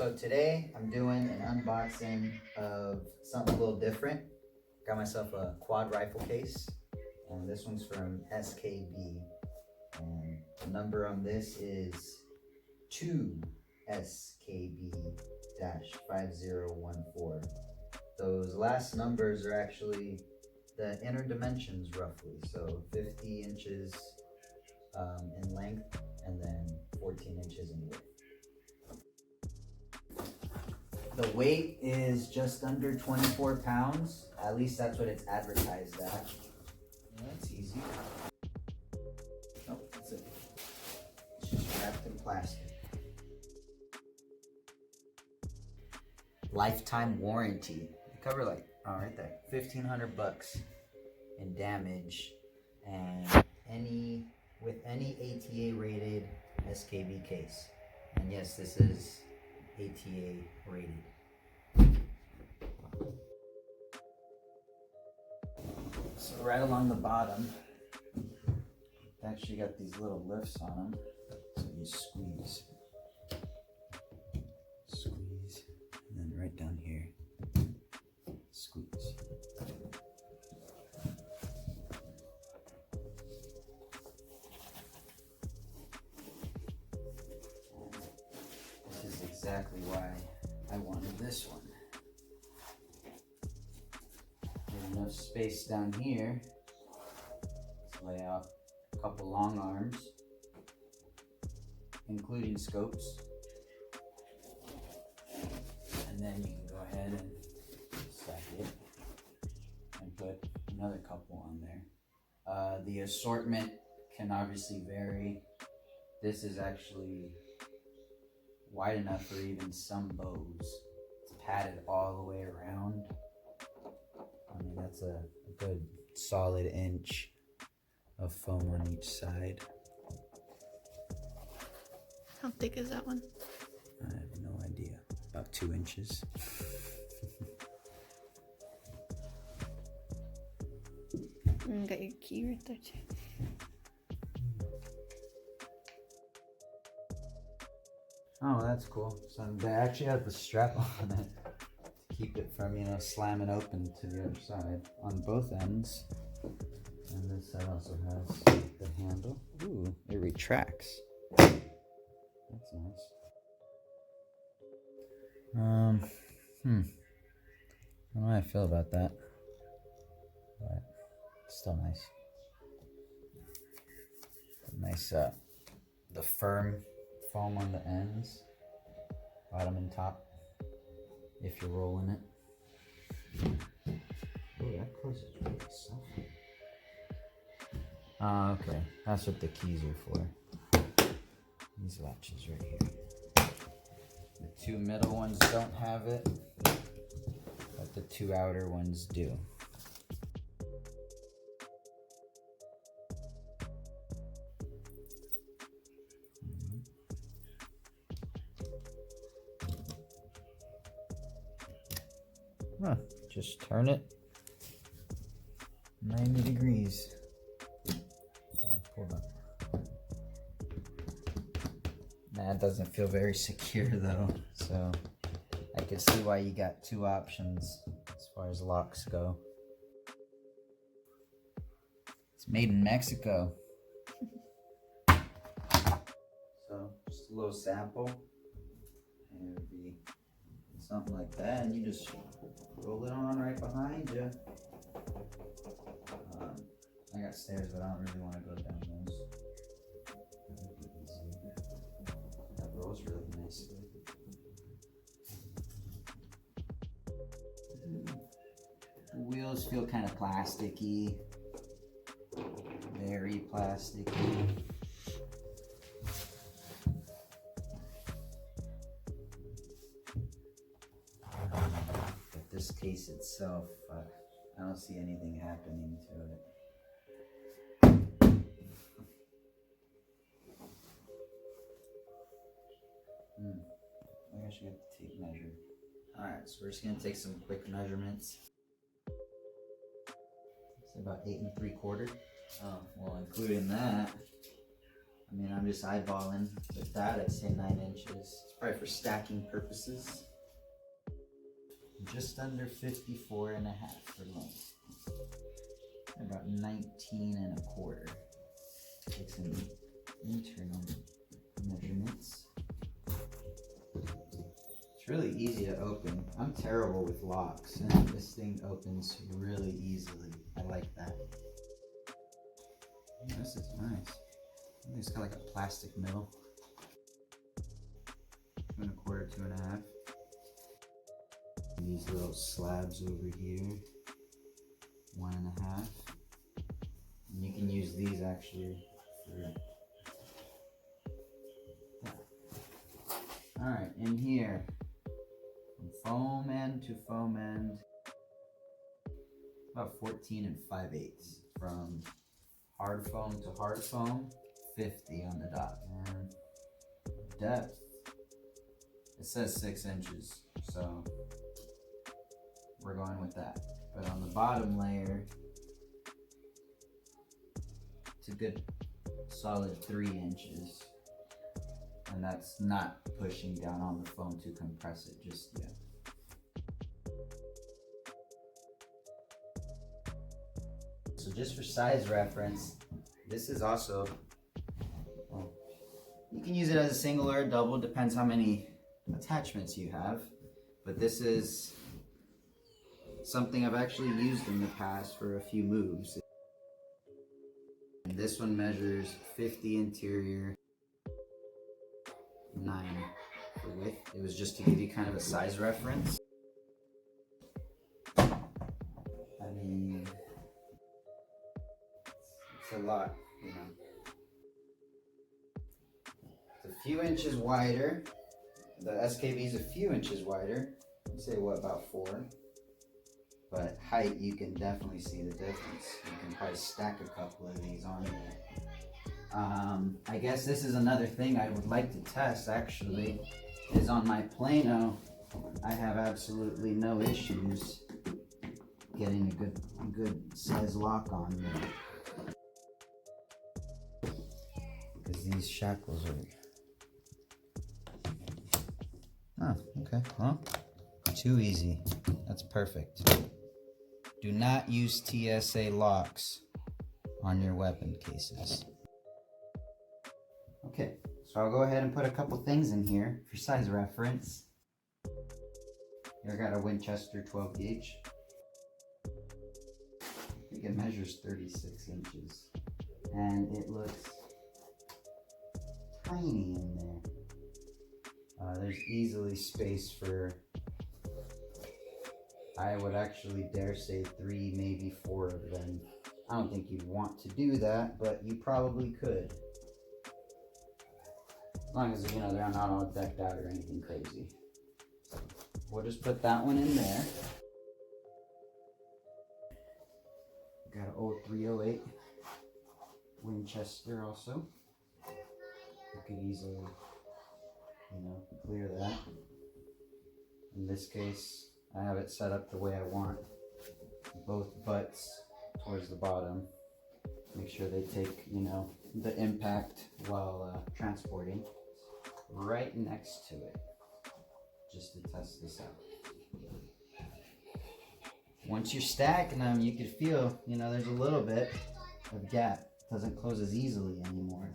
So today I'm doing an unboxing of something a little different. Got myself a quad rifle case, and this one's from SKB, and the number on this is 2SKB-5014. Those last numbers are actually the inner dimensions roughly, so 50 inches in length and then 14 inches in width. The weight is just under 24 pounds. At least that's what it's advertised at. Yeah, that's easy. Nope, that's it. It's just wrapped in plastic. Lifetime warranty. They cover like, oh, right there, $1,500 in damage, and with any ATA rated SKB case. And yes, this is ATA rated. So right along the bottom, it's actually got these little lifts on them. So you squeeze, and then right down here, squeeze. This is exactly why I wanted this one. There's enough space down here to lay out a couple long arms, including scopes. And then you can go ahead and stack it and put another couple on there. The assortment can obviously vary. This is actually wide enough for even some bows. It's padded all the way around. I mean, that's a good solid inch of foam on each side. How thick is that one? I have no idea. About 2 inches. And got your key right there too. Oh, that's cool. So they actually have the strap on it to keep it from, slamming open to the other side on both ends. And this side also has the handle. Ooh, it retracts. That's nice. I don't know how I feel about that, but it's still nice. Nice, the firm foam on the ends, bottom and top, if you're rolling it. Oh, that closes really soft. Okay, that's what the keys are for. These latches right here. The two middle ones don't have it, but the two outer ones do. Huh, just turn it 90 degrees. Pull that. That doesn't feel very secure though, so I can see why you got two options as far as locks go. It's made in Mexico. So just a little sample, and it would be something like that, and you just roll it on right behind you. I got stairs, but I don't really want to go down those. That rolls really nicely. The wheels feel kind of plasticky, very plasticky. But this case itself, I don't see anything happening to it. I should get the tape measure. Alright, so we're just going to take some quick measurements. It's about 8 3/4. Well, including that, I mean, I'm just eyeballing with that. I'd say 9 inches. It's probably for stacking purposes. Just under 54 and a half for length. About 19 and a quarter. Take some internal measurements. It's really easy to open. I'm terrible with locks, and this thing opens really easily. I like that. Oh, this is nice. I think it's got like a plastic middle. 2 and a quarter, 2 and a half. These little slabs over here, 1 and a half. And you can use these actually for that. Alright, in here, from foam end to foam end, about 14 and 5/8. From hard foam to hard foam, 50 on the dot. And depth, it says 6 inches, so we're going with that. But on the bottom layer, it's a good solid 3 inches. And that's not pushing down on the foam to compress it just yet. So just for size reference, this is also, well, you can use it as a single or a double, depends how many attachments you have. But this is something I've actually used in the past for a few moves. And this one measures 50 interior, 9 for width. It was just to give you kind of a size reference. I mean, it's a lot, you know. It's a few inches wider. The SKB is a few inches wider. I'd say what, about 4? But height, you can definitely see the difference. You can probably stack a couple of these on there. I guess this is another thing I would like to test actually, is on my Plano, I have absolutely no issues getting a good size lock on there. Because these shackles are... Oh, okay, well, too easy. That's perfect. Do not use TSA locks on your weapon cases. Okay, so I'll go ahead and put a couple things in here for size reference. Here I got a Winchester 12 gauge. I think it measures 36 inches. And it looks tiny in there. There's easily space for, I would actually dare say 3, maybe 4 of them. I don't think you'd want to do that, but you probably could. As long as, you know, they're not all decked out or anything crazy. We'll just put that one in there. Got an old 308 Winchester also. You could easily, you know, clear that. In this case, I have it set up the way I want. Both butts towards the bottom. Make sure they take, you know, the impact while transporting. Right next to it, just to test this out. Once you're stacking them, you can feel, you know, there's a little bit of gap. It doesn't close as easily anymore.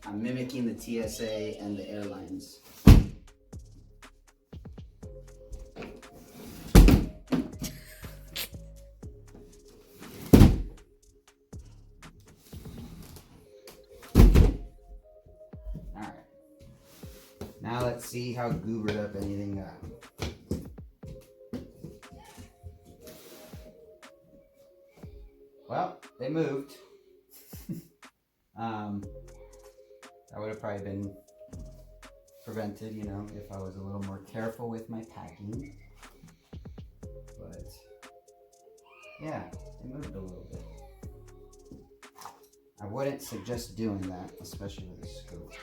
I'm mimicking the TSA and the airlines. Now let's see how goobered up anything got. Well, they moved. That would have probably been prevented, you know, if I was a little more careful with my packing. But yeah, they moved a little bit. I wouldn't suggest doing that, especially with a scope.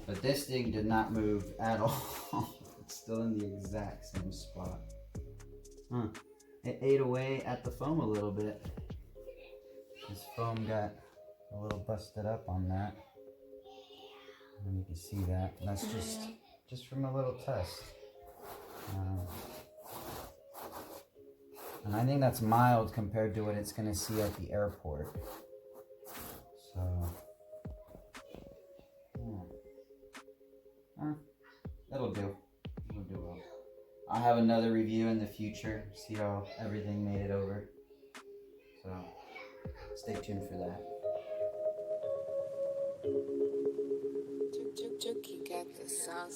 But this thing did not move at all. It's still in the exact same spot. Huh. It ate away at the foam a little bit. This foam got a little busted up on that. And you can see that. And that's just from a little test. And I think that's mild compared to what it's going to see at the airport. So, that'll do. It'll do well. I'll have another review in the future, see how everything made it over. So, stay tuned for that. You got the sauce.